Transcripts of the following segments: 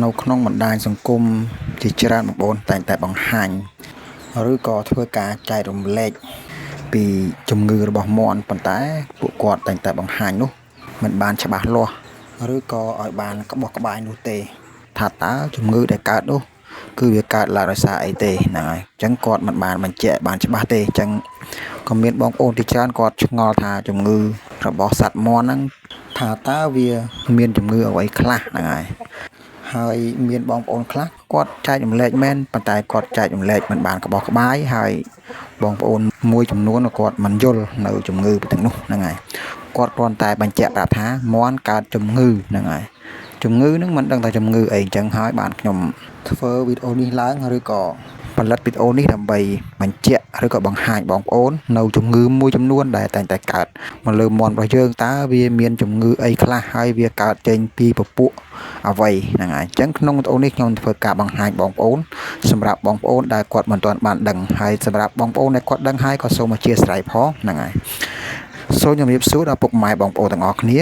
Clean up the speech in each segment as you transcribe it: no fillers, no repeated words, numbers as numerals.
នៅក្នុងបណ្ដាញសង្គមជាច្រើនបងប្អូនតែងតែបង្ហាញឬក៏ធ្វើការចែករំលែកពីជំងឺរបស់មាន់ប៉ុន្តែពួកគាត់តែងតែបង្ហាញនោះមិនបានច្បាស់លាស់ឬក៏ឲ្យបានក្បោះក្បាយនោះទេថាតើជំងឺដែលកើតនោះគឺវាកើតឡើងដោយសារអីទេហ្នឹងហើយអញ្ចឹងគាត់មិនបានបញ្ជាក់បានច្បាស់ទេអញ្ចឹងក៏មានបងប្អូនទីច្រើនគាត់ឆ្ងល់ថាជំងឺរបស់សត្វមាន់ហ្នឹងថាតើវាមានជំងឺអ្វីខ្លះហ្នឹងហើយមានបងប្អូនខ្លះគាត់ចែករំលែកមែនប៉ុន្តែគាត់ចែករំលែកមិនបានក្បោះក្បាយហើយបងប្អូនមួយចំនួនគាត់មិនយល់នៅជំងឺទាំងនោះហ្នឹងហើយគាត់គ្រាន់តែបញ្ជាក់ប្រាប់ថាមាន់កើតជំងឺហ្នឹងហើយជំងឺហ្នឹងមិនដឹងថាជំងឺអីអញ្ចឹងហើយបានខ្ញុំធ្វើវីដេអូនេះឡើងឬក៏ផលិតវីដេអូនេះដើម្បីបញ្ជាក់ឬក៏បង្ហាញបងប្អូននៅជំងឺមួយចំនួនដែលតែងតែកើតមកលើមាន់របស់យើងតើវាមានជំងឺអីខ្លះហើយវាកើតចេញពីពពួកអ្វីហ្នឹងហើយអញ្ចឹងក្នុងវីដេអូនេះខ្ញុំធ្វើការបង្ហាញបងប្អូនសម្រាប់បងប្អូនដែលគាត់មិនទាន់បានដឹងហើយសម្រាប់បងប្អូនដែលគាត់ដឹងហើយក៏សូមអធិស្ឋានផងហ្នឹងហើយសូមជម្រាបសួរដល់ពុកម៉ែបងប្អូនទាំងអស់គ្នា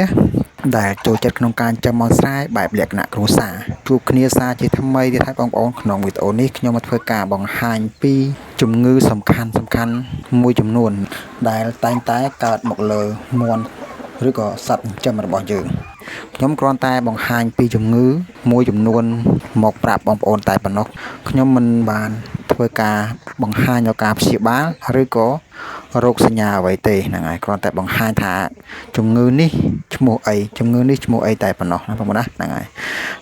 ដែលចូលចិត្តក្នុងការចិញ្ចឹមមាន់ស្រែបែបលក្ខណៈគ្រួសារជួបគ្នាសារជាថ្មីទៀតហើយបងប្អូនក្នុងវីដេអូនេះខ្ញុំមកធ្វើការបង្ហាញពីជំងឺសំខាន់មួយចំនួនដែលតែងតែកើតមកលើមាន់ឬក៏សត្វចិញ្ចឹមរបស់យើងខ្ញុំគ្រាន់តែបង្ហាញពីជំងឺមួយចំនួនមកប្រាប់បងប្អូនតែប៉ុណ្ណោះខ្ញុំមិនបានធ្វើការបង្ហាញនៅការព្យាបាលឬក៏រោគសញ្ញាអ្វីទេហ្នឹងហើយគ្រាន់តែបង្ហាញថាជំងឺនេះឈ្មោះអីជំងឺនេះឈ្មោះអីតែប៉ុណ្ណោះណាបងប្អូនណាហ្នឹង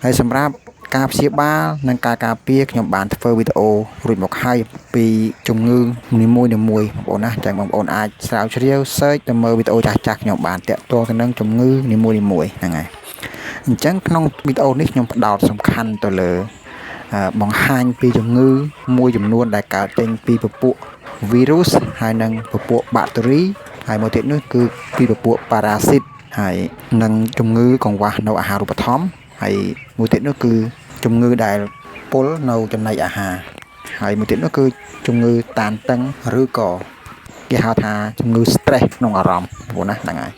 ហើយសម្រាប់ការព្យាបាលនិងការការពារខ្ញុំបានធ្វើវីដេអូរួចមកហើយពីជំងឺនីមួយៗបងប្អូនណាចឹងបងប្អូនអាចស្រាវជ្រាវ search ទៅមើលវីដេអូចាស់ៗខ្ញុំបានតាក់ទងទៅនឹងជំងឺនីមួយៗហ្នឹងហើយអញ្ចឹងក្នុងវីដេអូនេះខ្ញុំផ្ដោតសំខាន់ទៅលើបង្ហាញពីជំងឺមួយចំនួនដែលកើតចេញពីពពួក virus ហើយនិងពពួក bacteria ហើយមួយទៀតនោះគឺពីពពួក parasite ហើយនិងជំងឺកង្វះនៅអាហារូបត្ថម្ភហើយមួយទៀតនោះគឺជំងឺដែលពុលនៅចំណីអាហារហើយមួយទៀតនោះគឺជំងឺតានតឹងឬក៏គេហៅថាជំងឺ stress ក្នុងអារម្មណ៍ព្រោះណាហ្នឹងហើយ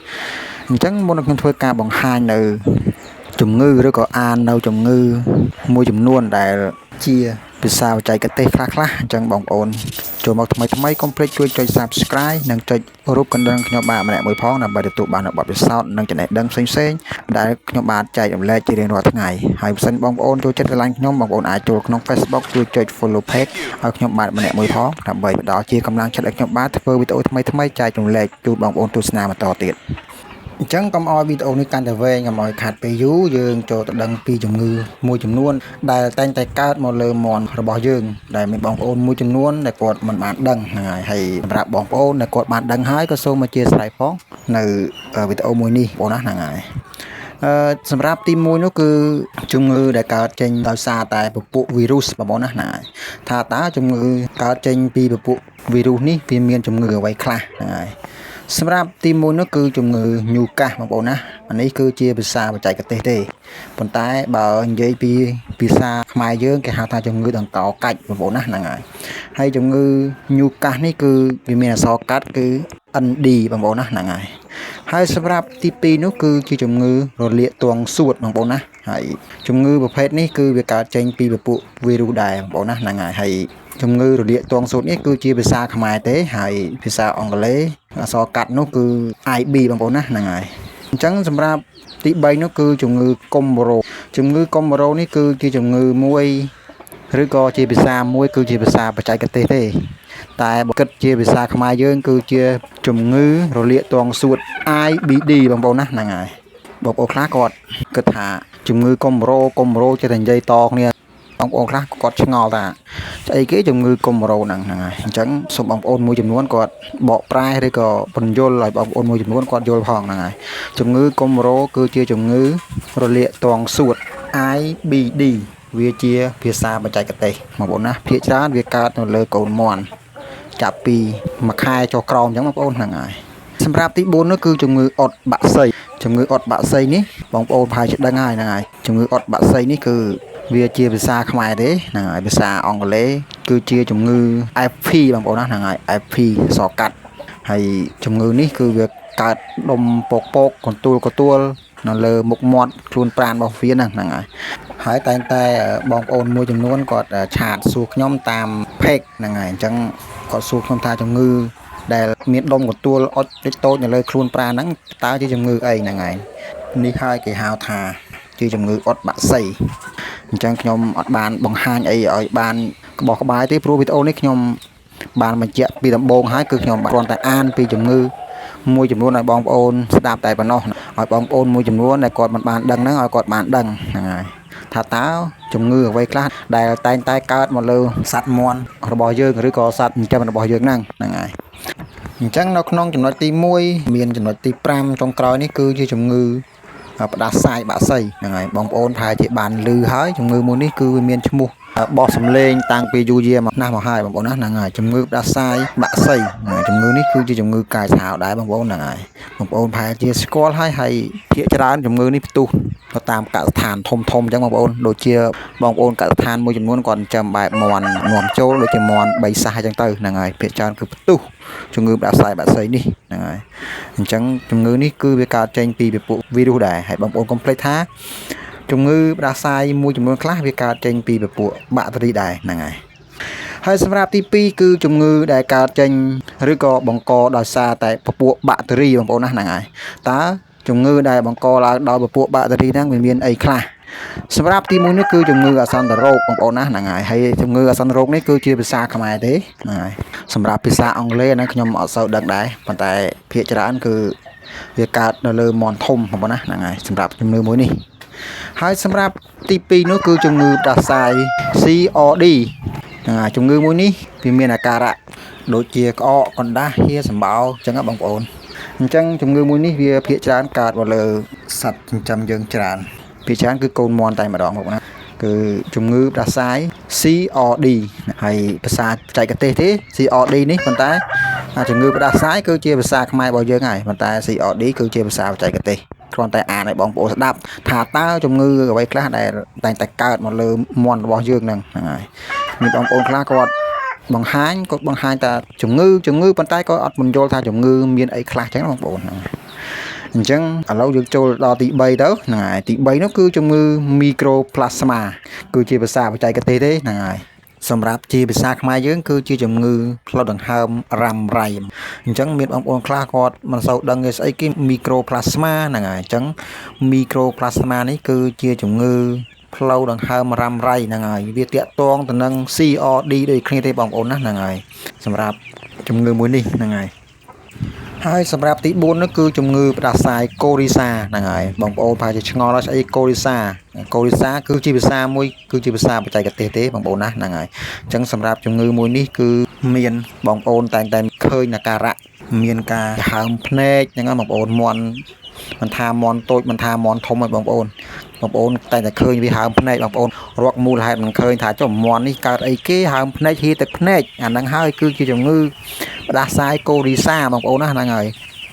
អញ្ចឹងមុននឹងខ្ញុំធ្វើការបង្ហាញនៅជំងឺឬក៏អាននៅជំងឺមួយចំនួនដែលជាភាសាបច្ចេកទេសខ្លះអញ្ចឹងបងប្អូនចូលមកថ្មីកុំភ្លេចជួយចុច Subscribe និងចុចរូបកណ្ដឹងខ្ញុំបាទម្នាក់មួយផងដើម្បីទទួលបានបទពិសោធន៍និងចំណេះដឹងផ្សេងៗដែលខ្ញុំបានចែករំលែកជារៀងរាល់ថ្ងៃហើយបើសិនបងប្អូនចូលចិត្តស្រឡាញ់ខ្ញុំបងប្អូនអាចចូលក្នុង Facebook ជួយចុច Follow Page ឲ្យខ្ញុំបាទម្នាក់មួយផងដើម្បីបន្តជាកម្លាំងចិត្តឲ្យខ្ញុំបាទធ្វើវីដេអូថ្មីចែករំលែកជូនបងប្អូនទស្សនាបន្តទៀតអញ្ចឹងកុំឲ្យវីដេអូនេះកាន់តែវែងកុំឲ្យខាត់ពេលយូរយើងចូលទៅដឹងពីជំងឺមួយចំនួនដែលតែងតែកើតមកលើមាន់របស់យើងដែលមានបងប្អូនមួយចំនួនដែលគាត់មិនបានដឹងហ្នឹងហើយសម្រាប់បងប្អូនដែលគាត់បានដឹងហើយក៏សូមអធិស្ឋានផងនៅវីដេអូមួយនេះបងណាហ្នឹងហើយសម្រាប់ទី1នោះគឺជំងឺដែលកើតចេញដោយសារតែពពួក virus បងប្អូនណាហ្នឹងហើយថាតើជំងឺកើតចេញពីពពួក virus នេះវាមានជំងឺអ្វីខ្លះហ្នឹងហើយសម្រាប់ទី1នោះគឺជំងឺញូកាសបងប្អូនណាអានេះគឺជាភាសាបច្ចេកទេសទេប៉ុន្តែបើនិយាយពីភាសាខ្មែរយើងគេហៅថាជំងឺដង្កោកាច់បងប្អូនណាហ្នឹងហើយជំងឺញូកាសនេះគឺវាមានអក្សរកាត់គឺ ND បងប្អូនណាហ្នឹងហើយសម្រាប់ទី2នោះគឺជាជំងឺរលាកទងសួតបងប្អូនណាហើយជំងឺប្រភេទនេះគឺវាកើតចេញពីពពួក virus ដែរបងប្អូនណាហ្នឹងហើយជំងឺរលាកទងសួតនេះគឺជាភាសាខ្មែរទេហើយភាសាអង់គ្លេសអក្សរកាត់នោះគឺ IB បងប្អូនណាហ្នឹងហើយអញ្ចឹងសម្រាប់ទី3នោះគឺជំងឺកុំបូរ៉ូជំងឺកុំបូរ៉ូនេះគឺជាជំងឺមួយឬក៏ជាភាសាមួយគឺជាភាសាបច្ចេកទេសទេតែបើគិតជាភាសាខ្មែរយើងគឺជាជំងឺរលាកទងសួត IBD បងប្អូនណាហ្នឹងហើយបងប្អូនខ្លះគាត់គិតថាជំងឺកុំបូរ៉ូចេះតែនិយាយតគ្នាបងប្អូនខ្លះគាត់ឆ្ងល់ថាស្អីគេជំងឺកុំបូរ៉ូហ្នឹងហើយអញ្ចឹងសូមបងប្អូនមួយចំនួនគាត់បកប្រែឬក៏បញ្យល់ឲ្យបងប្អូនមួយចំនួនគាត់យល់ផងហ្នឹងហើយជំងឺកុំបូរ៉ូគឺជាជំងឺរលាកទងសួត IBD វាជាភាសាបច្ចេកទេសបងប្អូនណាភាគច្រើនវាកើតនៅលើកូនមាន់ចាប់ពីមួយខែចុះក្រោមអញ្ចឹងបងប្អូនហ្នឹងហើយសម្រាប់ទី4នោះគឺជំងឺអុតបាក់សីជំងឺអុតបាក់សីនេះបងប្អូនប្រហែលជាដឹងហើយហ្នឹងហើយជំងឺអុតបាក់សីនេះគឺវាជាភាសាខ្មែរទេហ្នឹងហើយភាសាអង់គ្លេសគឺជាជំងឺ FP បងប្អូនណាហ្នឹងហើយ FP សកាត់ហើយជំងឺនេះគឺវាកើតដុំពកកន្ទួលនៅលើមុខមាត់ខ្លួនប្រាណរបស់វាហ្នឹងហើយ ហើយតែងតែបងប្អូនមួយចំនួនគាត់ឆាតសួរខ្ញុំតាមเพจហ្នឹងហើយអញ្ចឹងគាត់សួរខ្ញុំថាជំងឺដែលមានដុំកទួលអុចតិចតូចនៅលើខ្លួនប្រាហ្នឹងតើជាជំងឺអីហ្នឹងហើយនេះហើយគេហៅថាជាជំងឺអុតបាក់សីអញ្ចឹងខ្ញុំអត់បានបង្ហាញអីឲ្យបានក្បោះក្បាយទេព្រោះវីដេអូនេះខ្ញុំបានបញ្ជាក់ពីដំបូងហើយគឺខ្ញុំគ្រាន់តែអានពីជំងឺមួយចំនួនឲ្យបងប្អូនស្ដាប់តែប៉ុណ្ណោះឲ្យបងប្អូនមួយចំនួនដែលគាត់មិនបានដឹងហ្នឹងឲ្យគាត់បានដឹងហ្នឹងហើយថាតើជំងឺអ្វីខ្លះដែលតែងតែកើតមកលើសត្វមាន់របស់យើងឬក៏សត្វចិញ្ចឹមរបស់យើងហ្នឹងហើយអញ្ចឹងនៅក្នុងចំណុចទី1មានចំណុចទី5ចុងក្រោយនេះគឺជាជំងឺផ្ដាសាយបាក់សីហ្នឹងហើយបងប្អូនប្រហែលជាបានឮហើយជំងឺមួយនេះគឺវាមានឈ្មោះបោះសម្លេងតាំងពីយូរយារមកណាស់មកហើយបងប្អូនណាហ្នឹងហើយជំងឺផ្ដាសាយបាក់សីជំងឺនេះគឺជាជំងឺកាយសាហាវដែរបងប្អូនហ្នឹងហើយបងប្អូនប្រហែលជាស្គាល់ហើយភាគច្រើនជំងឺនេះផ្ទុះទៅតាមកសិដ្ឋានធំអញ្ចឹងបងប្អូនដូចជាបងប្អូនកសិដ្ឋានមួយចំនួនគាត់ចិញ្ចឹមបែបមាន់នាំចូលដូចជាមាន់បីសះអញ្ចឹងទៅហ្នឹងហើយភាគច្រើនគឺផ្ទុះជំងឺផ្ដាសាយបាក់សីនេះហ្នឹងហើយអញ្ចឹងជំងឺនេះគឺវាកើតចេញពីពួកវីរុសដែរហើយបងប្អូនកុំភ្លេចថាជំងឺផ្ដាសាយមួយចំនួនខ្លះវាកើតចេញពីពួកបាក់តេរីដែរហ្នឹងហើយសម្រាប់ទី2គឺជំងឺដែលកើតចេញឬក៏បង្កដោយសារតែពពួកបាក់តេរីបងប្អូនណាហ្នឹងហើយតើជំងឺដែលបង្កឡើងដោយពពួកបាក់តេរីហ្នឹងវាមានអីខ្លះសម្រាប់ទី1នេះគឺជំងឺអាសន្នរោគបងប្អូនណាហ្នឹងហើយជំងឺអាសន្នរោគនេះគឺជាភាសាខ្មែរទេហ្នឹងហើយសម្រាប់ភាសាអង់គ្លេសហ្នឹងខ្ញុំអត់សូវដឹងដែរប៉ុន្តែភាគច្រើនគឺវាកើតនៅលើមាន់ធំបងប្អូនណាហ្នឹងហើយសម្រាប់ជំងឺមួយនេះហើយសម្រាប់ទី2នោះគឺជំងឺផ្ដាសាយ COD ជំងឺមួយនេះវាមានអាការៈដូចជាក្អកកណ្ដាស់ហៀសម្បោរអញ្ចឹងបងប្អូនអញ្ចឹងជំងឺមួយនេះវាភាគច្រើនកើតមកលើសត្វចិញ្ចឹមយើងច្រើនភាគច្រើនគឺកូនមាន់តែម្ដងបងប្អូនណាគឺជំងឺផ្ដាសាយ COD ហើយភាសាបច្ចេកទេសទេ COD នេះប៉ុន្តែជំងឺផ្ដាសាយគឺជាភាសាខ្មែររបស់យើងហើយប៉ុន្តែ COD គឺជាភាសាបច្ចេកទេសគ្រាន់តែអានឲ្យបងប្អូនស្ដាប់ថាតើជំងឺអ្វីខ្លះដែលតែងតែកើតមកលើមាន់របស់យើងហ្នឹងហើយមានបងប្អូនខ្លះគាត់បង្ហាញតែជំងឺប៉ុន្តែក៏អត់មិនយល់ថាជំងឺមានអីខ្លះចឹងបងប្អូនហ្នឹងអញ្ចឹងឥឡូវយើងចូលដល់ទី3ទៅហ្នឹងហើយទី3នោះគឺជំងឺ Mycoplasma គឺជាភាសាបច្ចេកទេសទេហ្នឹងហើយសម្រាប់ជាភាសាខ្មែរយើងគឺជាជំងឺផ្លូវដង្ហើមរ៉ាំរ៉ៃអញ្ចឹងមានបងប្អូនខ្លះគាត់មិនសូវដឹងស្អីគេ Mycoplasma ហ្នឹងហើយអញ្ចឹង Mycoplasma នេះគឺជាជំងឺផ្លូវដង្ហើមរ៉ាំរ៉ៃហ្នឹងហើយវាតាក់ទងទៅនឹង COD ដូចគ្នាទេបងប្អូនណាហ្នឹងហើយសម្រាប់ជំងឺមួយនេះហ្នឹងហើយសម្រាប់ទី4នោះគឺជំងឺផ្ដាសាយកូរីសាហ្នឹងហើយបងប្អូនប្រហែលជាឆ្ងល់ថាស្អីកូរីសាគឺជាភាសាមួយគឺជាភាសាបច្ចេកទេសទេបងប្អូនណាហ្នឹងហើយអញ្ចឹងសម្រាប់ជំងឺមួយនេះគឺមានបងប្អូនតែងតែឃើញអាការៈមានការហើមភ្នែកហ្នឹងបងប្អូនមាន់មិនថាមាន់តូចមិនថាមាន់ធំទេបងប្អូនតែតែឃើញវាហើមភ្នែកបងប្អូនរកមូលហេតុមិនឃើញថាចុះមាន់នេះកើតអីគេហើមភ្នែកហៀទឹកភ្នែកអាហ្នឹងហើយគឺជាជំងឺផ្ដាសាយកូរីសាបងប្អូនណាហ្នឹងហើយ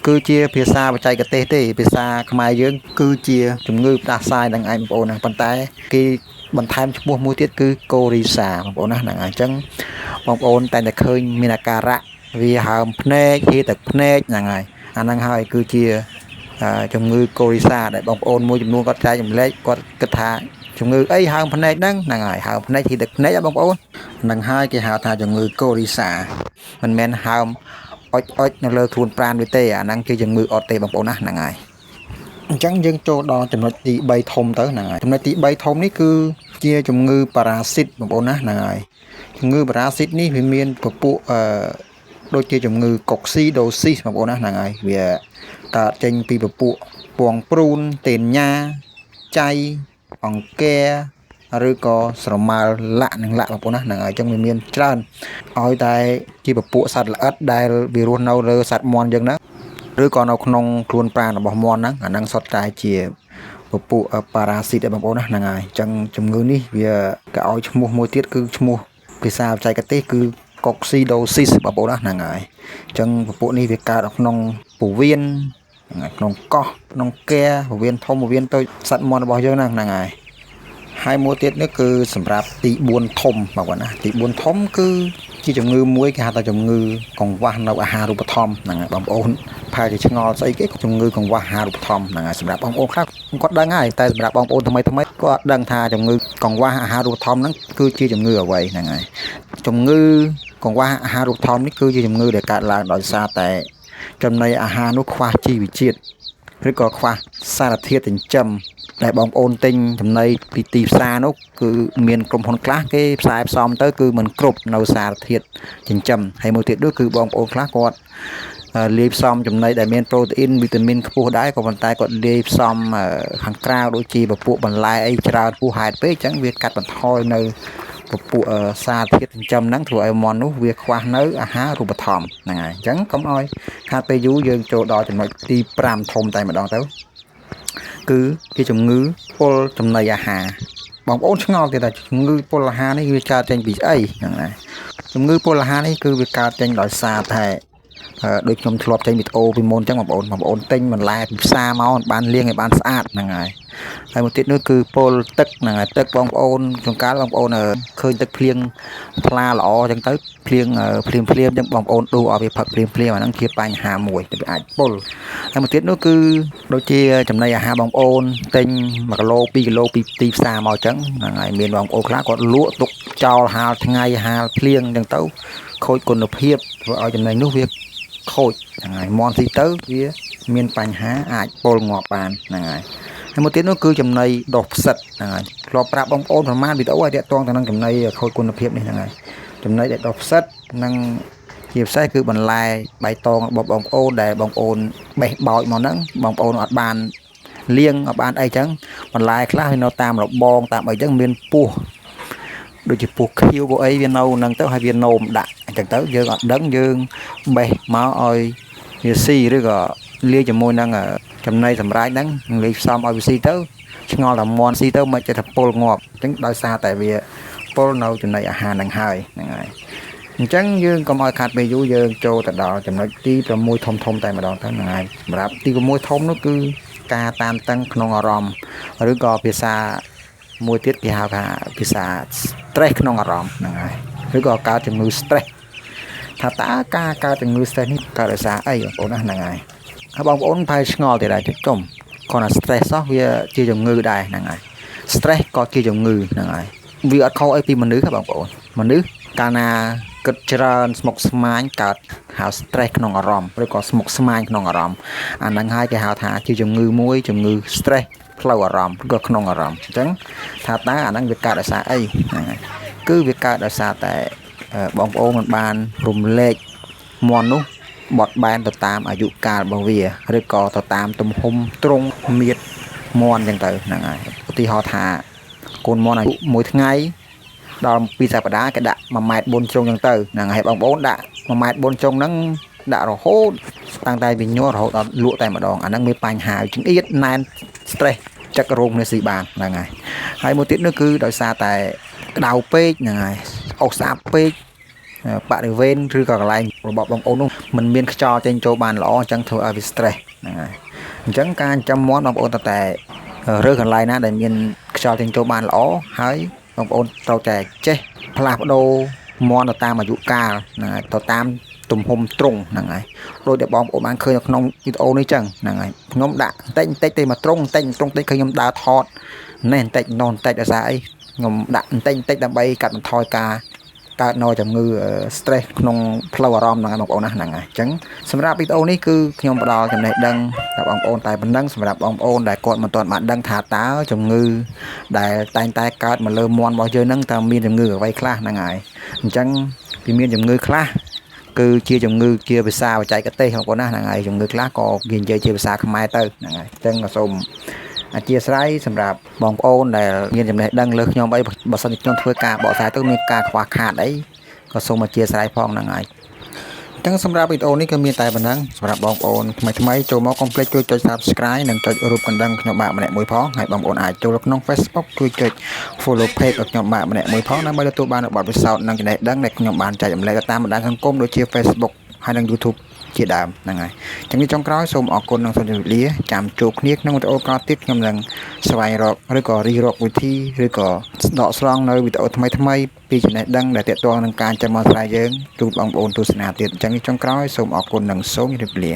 គឺជាភាសាបច្ចេកទេសទេភាសាខ្មែរយើងគឺជាជំងឺផ្ដាសាយហ្នឹងឯងបងប្អូនណាប៉ុន្តែគេបន្ថែមឈ្មោះមួយទៀតគឺកូរីសាបងប្អូនណាហ្នឹងហើយអញ្ចឹងបងប្អូនតែតែឃើញមានអាការៈវាហើមភ្នែកហៀទឹកភ្នែកហ្នឹងហើយអាហ្នឹងហើយគឺជាជំងឺកូរីសាដែលបងប្អូនមួយចំនួនគាត់ចែកចម្លែកគាត់គិតថាជំងឺអីហើមភ្នែកហ្នឹងហើយហើមភ្នែកហៀទឹកភ្នែកបងប្អូនហ្នឹងហើយគេហៅថាជំងឺកូរីសាមិនមែនហើមអុចនៅលើខ្លួនប្រាណវាទេអាហ្នឹងជាជំងឺអត់ទេបងប្អូនណាហ្នឹងហើយអញ្ចឹងយើងចូលដល់ចំណុចទី3ធំទៅហ្នឹងហើយចំណុចទី3ធំនេះគឺជាជំងឺប៉ារ៉ាស៊ីតបងប្អូនណាហ្នឹងហើយជំងឺប៉ារ៉ាស៊ីតនេះវាមានពពួកដូចជាជំងឺកុកស៊ីដូស៊ីសបងប្អូនណាហ្នឹងហើយវាកើតចេញពីពពួកពងព្រូនតេនញ៉ាចៃអង្គែឬក៏ស្រមើលាក់បងប្អូនណាហ្នឹងហើយអញ្ចឹងវាមានច្រើនឲ្យតែជាពពួកសត្វល្អិតដែលវារស់នៅលើសត្វមាន់អញ្ចឹងណាឬក៏នៅក្នុងខ្លួនប្រាណរបស់មាន់ហ្នឹងអាហ្នឹងសុទ្ធតែជាពពួកប៉ារ៉ាស៊ីតបងប្អូនណាហ្នឹងហើយអញ្ចឹងជំងឺនេះវាគេឲ្យឈ្មោះមួយទៀតគឺឈ្មោះភាសាបច្ចេកទេសគឺកុកស៊ីដូស៊ីសបងប្អូនណាហ្នឹងហើយអញ្ចឹងពពួកនេះវាកើតនៅក្នុងពោះវៀនក្នុងកោះក្នុងកែពោះវៀនធំពោះវៀនតូចសត្វមាន់របស់យើងហ្នឹងហើយមួយទៀតនេះគឺសម្រាប់ទី4ធំបងប្អូនណាទី4ធំគឺជាជំងឺមួយគេហៅថាជំងឺកង្វះនៅអាហារូបត្ថម្ភហ្នឹងបងប្អូន ផាជាឆ្ងល់ស្អីគេជំងឺកង្វះអាហារូបត្ថម្ភហ្នឹងហើយសម្រាប់បងប្អូនខ្លះគាត់ដឹងហើយតែសម្រាប់បងប្អូនថ្មីគាត់ដឹងថាជំងឺកង្វះអាហារូបត្ថម្ភហ្នឹងគឺជាជំងឺអ្វីហ្នឹងហើយជំងឺកង្វះអាហារូបត្ថម្ភនេះគឺជាជំងឺដែលកើតឡើងដោយសារតែចំណីអាហារនោះខ្វះជីវជាតិឬក៏ខ្វះសារធាតុចិញ្ចឹមដែលបងប្អូនទិញចំណីពីទីផ្សារនោះគឺមានក្រុមហ៊ុនខ្លះគេផ្សាយផ្សំទៅគឺមិនគ្រប់នៅសារធាតុចិញ្ចឹមហើយមួយទៀតនោះគឺបងប្អូនខ្លះគាត់លាយផ្សំចំណីដែលមានប្រូតេអ៊ីនវីតាមីនខ្ពស់ដែរក៏ប៉ុន្តែគាត់លាយផ្សំខាងក្រៅដូចជាពពួកបន្លែអីច្រើនហួសហេតុពេកអញ្ចឹងវាកាត់បន្ថយនៅពពួកសារធាតុចិញ្ចឹមហ្នឹងធ្វើឲ្យមាន់នោះវាខ្វះនៅអាហារូបត្ថម្ភហ្នឹងហើយអញ្ចឹងកុំឲ្យខាតពេលយូរយើងចូលដល់ចំណុចទី5ធំតែម្ដងទៅគឺជាជំងឺពុលចំណីអាហារបងប្អូនឆ្ងល់ទៀតថាជំងឺពុលអាហារនេះវាកើតចេញពីអីហ្នឹងហើយជំងឺពុលអាហារនេះគឺវាកើតចេញដោយសារតែដូចខ្ញុំធ្លាប់ចេញវីដេអូពីមុនអញ្ចឹងបងប្អូនទិញបន្លែពីផ្សារមកបានលាងឲ្យបានស្អាតហ្នឹងហើយមួយទៀតនោះគឺពុលទឹកហ្នឹងហើយទឹកបងប្អូនចង្កាលបងប្អូនឃើញទឹកភ្លៀងថ្លាល្អអញ្ចឹងទៅភ្លៀងអញ្ចឹងបងប្អូនដួសឲ្យវាផឹកភ្លាមអាហ្នឹងជាបញ្ហាមួយដែលវាអាចពុលហើយមួយទៀតនោះគឺដូចជាចំណីអាហារបងប្អូនទិញ1គីឡូ2គីឡូពីទីផ្សារមកអញ្ចឹងហ្នឹងហើយមានបងប្អូនខ្លះគាត់លក់ទុកចោលហាលថ្ងៃហាលភ្លៀងអញ្ចឹងទៅខូចគុណភាពធ្វើឲ្យចំណីនោះវាខូចហ្នឹងហើយមន់ស៊ីទៅវាមានបញ្ហាអាចពុលងាប់បានហ្នឹងហើយមួយទៀតនោះគឺចំណីដុះផ្សិតហ្នឹងហើយធ្លាប់ប្រាប់បងប្អូនប្រហែលវីដេអូឲ្យតាក់ទងទៅនឹងចំណីខូចគុណភាពនេះហ្នឹងហើយចំណីដែលដុះផ្សិតនិងជាពិសេសគឺបន្លែបៃតងរបស់បងប្អូនដែលបងប្អូនបេះបោចមកហ្នឹងបងប្អូនអត់បានលាងអត់បានអីចឹងបន្លែខ្លះវានៅតាមរបងតាមអីចឹងមានពស់ដូចជាពស់ខៀវពស់អីវានៅហ្នឹងទៅហើយវានោមដាក់អញ្ចឹងទៅយើងអត់ដឹងយើងបេះមកឲ្យវាស៊ីឬក៏លាយជាមួយនឹងចំណីសម្រាប់ហ្នឹងលាយផ្សំឲ្យវាស៊ីទៅឆ្ងល់តែមន់ស៊ីទៅមិនចេះតែពុលងាប់អញ្ចឹងដោយសារតែវាពុលនៅចំណីអាហារហ្នឹងហើយហ្នឹងហើយអញ្ចឹងយើងកុំឲ្យខាត់ពេលយូរយើងចូលទៅដល់ចំណុចទី6ធំតែម្ដងទៅហ្នឹងហើយសម្រាប់ទី6ធំនោះគឺការតានតឹងក្នុងអារម្មណ៍ឬក៏ភាសាមួយទៀតគេហៅថាភាសា stress ក្នុងអារម្មណ៍ហ្នឹងហើយឬក៏កើតជំងឺ stress ថាតើការកើតជំងឺ stress នេះកើតដោយសារអីបងប្អូនណាហ្នឹងហើយបងប្អូនផែឆ្ងល់ទៀតដែរជុំគាត់ថា stress សោះវាជាជំងឺដែរហ្នឹងហើយ stress ក៏ជាជំងឺហ្នឹងហើយវាអត់ខុសអីពីមនុស្សទេបងប្អូនមនុស្សកាលណាគិតច្រើនស្មុគស្មាញកើតហៅ stress ក្នុងអារម្មណ៍ឬក៏ស្មុគស្មាញក្នុងអារម្មណ៍អាហ្នឹងហើយគេហៅថាជាជំងឺមួយជំងឺ stress ផ្លូវអារម្មណ៍ឬក៏ក្នុងអារម្មណ៍អញ្ចឹងថាតើអាហ្នឹងវាកើតដោយសារអីហ្នឹងហើយគឺវាកើតដោយសារតែបងប្អូនមិនបានរំលែកមន់នោះបត់បែនទៅតាមអាយុកាលរបស់វាឬក៏ទៅតាមទំហំទ្រង់មៀតមន់អញ្ចឹងទៅហ្នឹងហើយឧទាហរណ៍ថាកូនមន់អាយុ1ថ្ងៃដល់2សប្តាហ៍គេដាក់1ម៉ែត្រ4ជ្រុងអញ្ចឹងទៅហ្នឹងហើយបងប្អូនដាក់1ម៉ែត្រ4ជ្រុងហ្នឹងដាក់រហូតតាំងតែវាញ័ររហូតដល់លក់តែម្ដងអាហ្នឹងមានបញ្ហាចង្អៀតណែន stress ចឹករោគនេះស៊ីបានហ្នឹងហើយមួយទៀតនោះគឺដោយសារតែក្តៅពេកហ្នឹងហើយអូសស្អាប់ពេកបរិវេណឬក៏កន្លែងរបស់បងប្អូននោះมันមានខ្យល់ចេញចូលបានល្អអញ្ចឹងធ្វើឲ្យវា stress ហ្នឹងហើយអញ្ចឹងការចិញ្ចឹមមាន់បងប្អូនតែរើសកន្លែងណាដែលមានខ្យល់ចេញចូលបានល្អហើយបងប្អូនត្រូវតែចេះផ្លាស់ប្ដូរមាន់ទៅតាមអាយុកាលហ្នឹងហើយទៅតាមទំហំទ្រង់ហ្នឹងហើយដោយដែលបងប្អូនបានឃើញនៅក្នុងវីដេអូនេះចឹងហ្នឹងហើយខ្ញុំដាក់បន្តិចទេមកទ្រង់បន្តិចឃើញខ្ញុំដើរថតនេះបន្តិចនោះបន្តិចដោយសារអីខ្ញុំដាក់បន្តិចដើម្បីកាត់បន្ថយការកើតនៅជំងឺ stress ក្នុងផ្លូវអារម្មណ៍ហ្នឹងបងប្អូនណាហ្នឹងហើយអញ្ចឹងសម្រាប់វីដេអូនេះគឺខ្ញុំផ្ដល់ចំណេះដឹងដល់បងប្អូនតែប៉ុណ្្នឹងសម្រាប់បងប្អូនដែលគាត់មិនទាន់បានដឹងថាតើជំងឺដែលតែងតែកើតមកលើមាន់របស់យើងហ្នឹងតើមានជំងឺអ្វីខ្លះហ្នឹងហើយអញ្ចឹងពីមានជំងឺខ្លះគឺជាជំងឺជាភាសាបច្ចេកទេសបងប្អូនណាហ្នឹងហើយជំងឺខ្លះក៏គេនិយាយជាភាសាខ្មែរទៅហ្នឹងហើយអញ្ចឹងក៏សូមអធិស្ឋានសម្រាប់បងប្អូនដែលមានចំណេះដឹងលើខ្ញុំអីបើសិនជាខ្ញុំធ្វើការបកស្រាយទៅមានការខ្វះខាតអីក៏សូមអធិស្ឋានផងហ្នឹងហើយអញ្ចឹងសម្រាប់វីដេអូនេះក៏មានតែប៉ុណ្ណឹងសម្រាប់បងប្អូនថ្មីចូលមកកុំភ្លេចជួយចុច Subscribe និងចុចរូបកណ្ដឹងខ្ញុំបាទម្នាក់មួយផងហើយបងប្អូនអាចចូលក្នុង Facebook ជួយចុច Follow Page របស់ខ្ញុំបាទម្នាក់មួយផងដើម្បីទទួលបានបទពិសោធន៍និងចំណេះដឹងដែលខ្ញុំបានចែករំលែកតាមបណ្ដាញសង្គមដូចជា Facebook ហើយនិង YouTube ជាដើមហ្នឹងហើយអញ្ចឹងនេះចុងក្រោយសូមអរគុណនិងសូមជម្រាបលាចាំជួបគ្នាក្នុងវីដេអូក្រោយទៀតខ្ញុំនឹងស្វែងរកឬក៏រិះរកវិធីឬក៏ដកស្រង់នៅវីដេអូថ្មីពីចំណេះដឹងដែលទាក់ទងនឹងការចាំមកស្រាយយើងជូនបងប្អូនទស្សនាទៀតអញ្ចឹងនេះចុងក្រោយសូមអរគុណនិងសូមជម្រាបលា